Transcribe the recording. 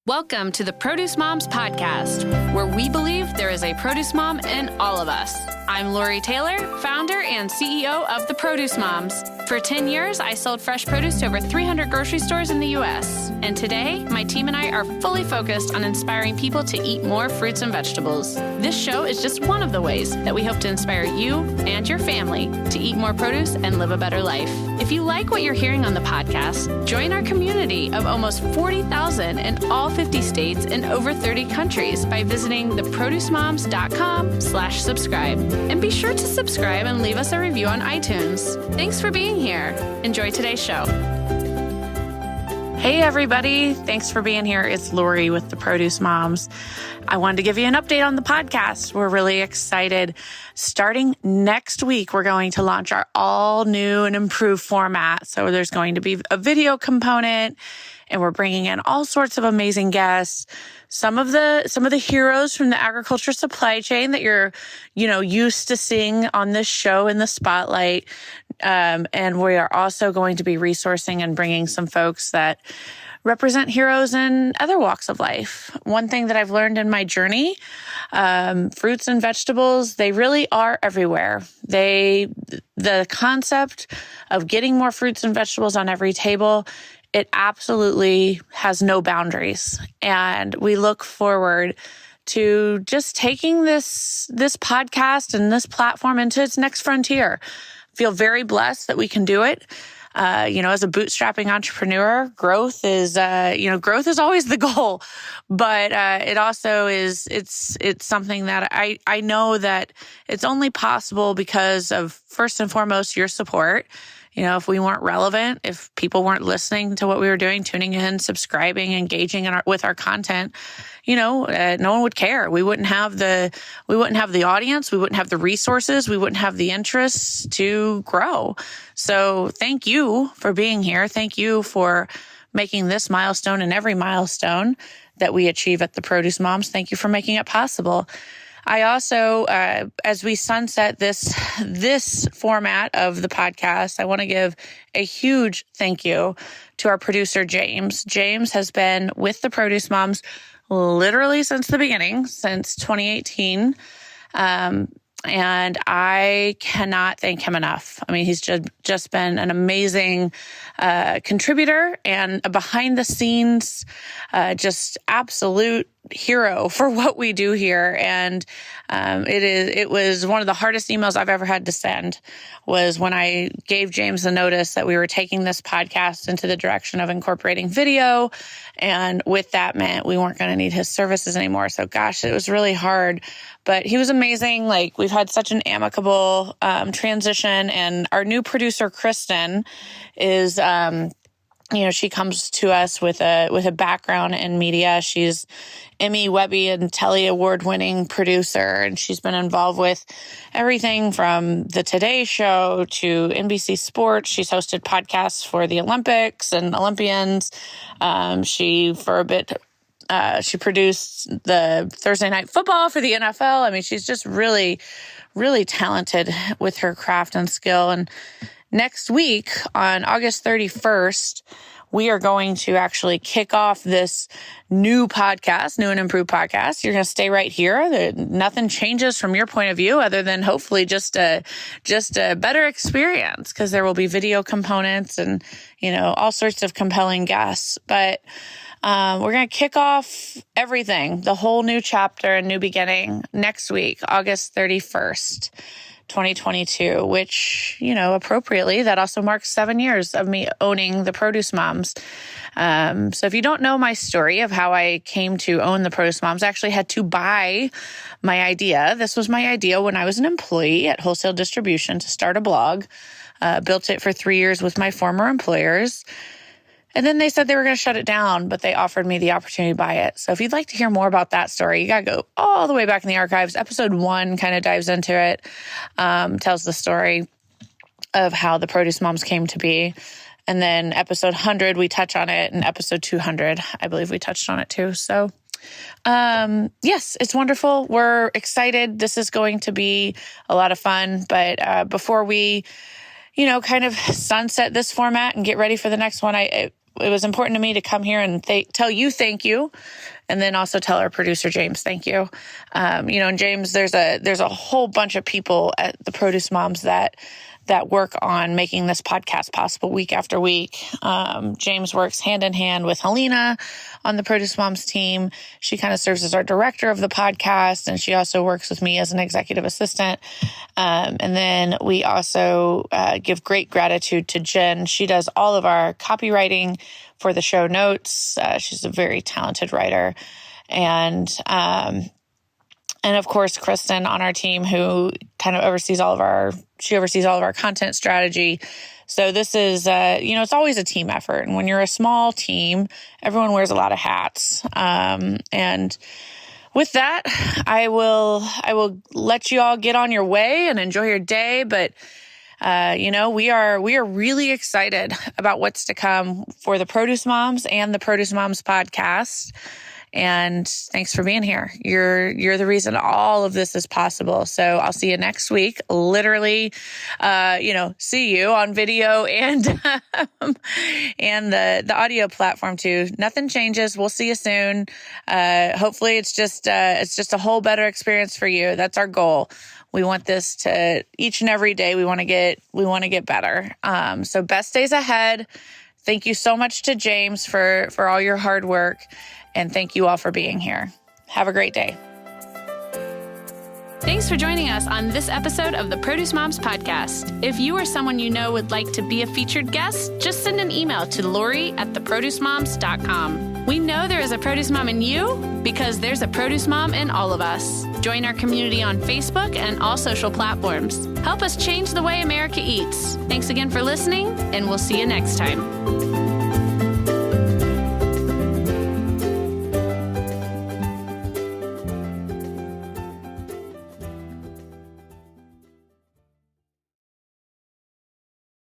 Welcome to the Produce Moms Podcast, where we believe there is a produce mom in all of us. I'm Lori Taylor, founder and CEO of the Produce Moms. For 10 years, I sold fresh produce to over 300 grocery stores in the U.S. And today, my team and I are fully focused on inspiring people to eat more fruits and vegetables. This show is just one of the ways that we hope to inspire you and your family to eat more produce and live a better life. If you like what you're hearing on the podcast, join our community of almost 40,000 in all 50 states and over 30 countries by visiting theproducemoms.com/subscribe. And be sure to subscribe and leave us a review on iTunes. Thanks for being here. Enjoy today's show. Hey, everybody. Thanks for being here. It's Lori with the Produce Moms. I wanted to give you an update on the podcast. We're really excited. Starting next week, we're going to launch our all new and improved format. So there's going to be a video component, and we're bringing in all sorts of amazing guests. Some of the heroes from the agriculture supply chain that you're, used to seeing on this show in the spotlight. And we are also going to be resourcing and bringing some folks that represent heroes in other walks of life. One thing that I've learned in my journey, fruits and vegetables, they really are everywhere. The concept of getting more fruits and vegetables on every table, it absolutely has no boundaries. And we look forward to just taking this podcast and this platform into its next frontier. Feel very blessed that we can do it. As a bootstrapping entrepreneur, growth is always the goal, but it also is, it's something that I know that it's only possible because of, first and foremost, your support. If we weren't relevant, if people weren't listening to what we were doing, tuning in, subscribing, engaging with our content, no one would care. We wouldn't have the audience. We wouldn't have the resources. We wouldn't have the interests to grow. So thank you for being here. Thank you for making this milestone and every milestone that we achieve at the Produce Moms. Thank you for making it possible. I also, as we sunset this format of the podcast, I want to give a huge thank you to our producer, James. James has been with the Produce Moms literally since the beginning, since 2018. And I cannot thank him enough. I mean, he's just been an amazing contributor and a behind the scenes, just absolute hero for what we do here. And it was one of the hardest emails I've ever had to send, was when I gave James the notice that we were taking this podcast into the direction of incorporating video. And with that meant we weren't going to need his services anymore. So gosh, it was really hard, but he was amazing. Like, we've had such an amicable transition, and our new producer, Kristen, is, she comes to us with a background in media. She's Emmy, Webby, and Telly award-winning producer, and she's been involved with everything from the Today Show to NBC Sports. She's hosted podcasts for the Olympics and Olympians. She produced the Thursday Night Football for the NFL. I mean, she's just really, really talented with her craft and skill. And next week, on August 31st, we are going to actually kick off this new podcast, new and improved podcast. You're going to stay right here. Nothing changes from your point of view other than hopefully just a better experience, because there will be video components and, all sorts of compelling guests. But we're going to kick off everything, the whole new chapter and new beginning next week, August 31st. 2022, which, appropriately, that also marks 7 years of me owning the Produce Moms. So if you don't know my story of how I came to own the Produce Moms, I actually had to buy my idea. This was my idea when I was an employee at Wholesale Distribution to start a blog. Built it for 3 years with my former employers. And then they said they were going to shut it down, but they offered me the opportunity to buy it. So if you'd like to hear more about that story, you got to go all the way back in the archives. Episode 1 kind of dives into it, tells the story of how the Produce Moms came to be. And then episode 100, we touch on it. And episode 200, I believe we touched on it too. So yes, it's wonderful. We're excited. This is going to be a lot of fun. But before we, kind of sunset this format and get ready for the next one, it was important to me to come here and tell you thank you, and then also tell our producer James thank you. And James, there's a whole bunch of people at the Produce Moms that work on making this podcast possible week after week. James works hand in hand with Helena on the Produce Moms team. She kind of serves as our director of the podcast, and she also works with me as an executive assistant. And then we also give great gratitude to Jen. She does all of our copywriting for the show notes. She's a very talented writer. And of course, Kristen on our team, who kind of oversees all of our content strategy. So this is, it's always a team effort. And when you're a small team, everyone wears a lot of hats. And with that, I will let you all get on your way and enjoy your day. But, we are really excited about what's to come for the Produce Moms and the Produce Moms podcast. And thanks for being here. You're the reason all of this is possible. So I'll see you next week. Literally, see you on video and and the audio platform too. Nothing changes. We'll see you soon. Hopefully, it's just a whole better experience for you. That's our goal. We want this to each and every day. We want to get better. So best days ahead. Thank you so much to James for all your hard work. And thank you all for being here. Have a great day. Thanks for joining us on this episode of the Produce Moms Podcast. If you or someone you know would like to be a featured guest, just send an email to Lori@theproducemoms.com. We know there is a produce mom in you because there's a produce mom in all of us. Join our community on Facebook and all social platforms. Help us change the way America eats. Thanks again for listening, and we'll see you next time.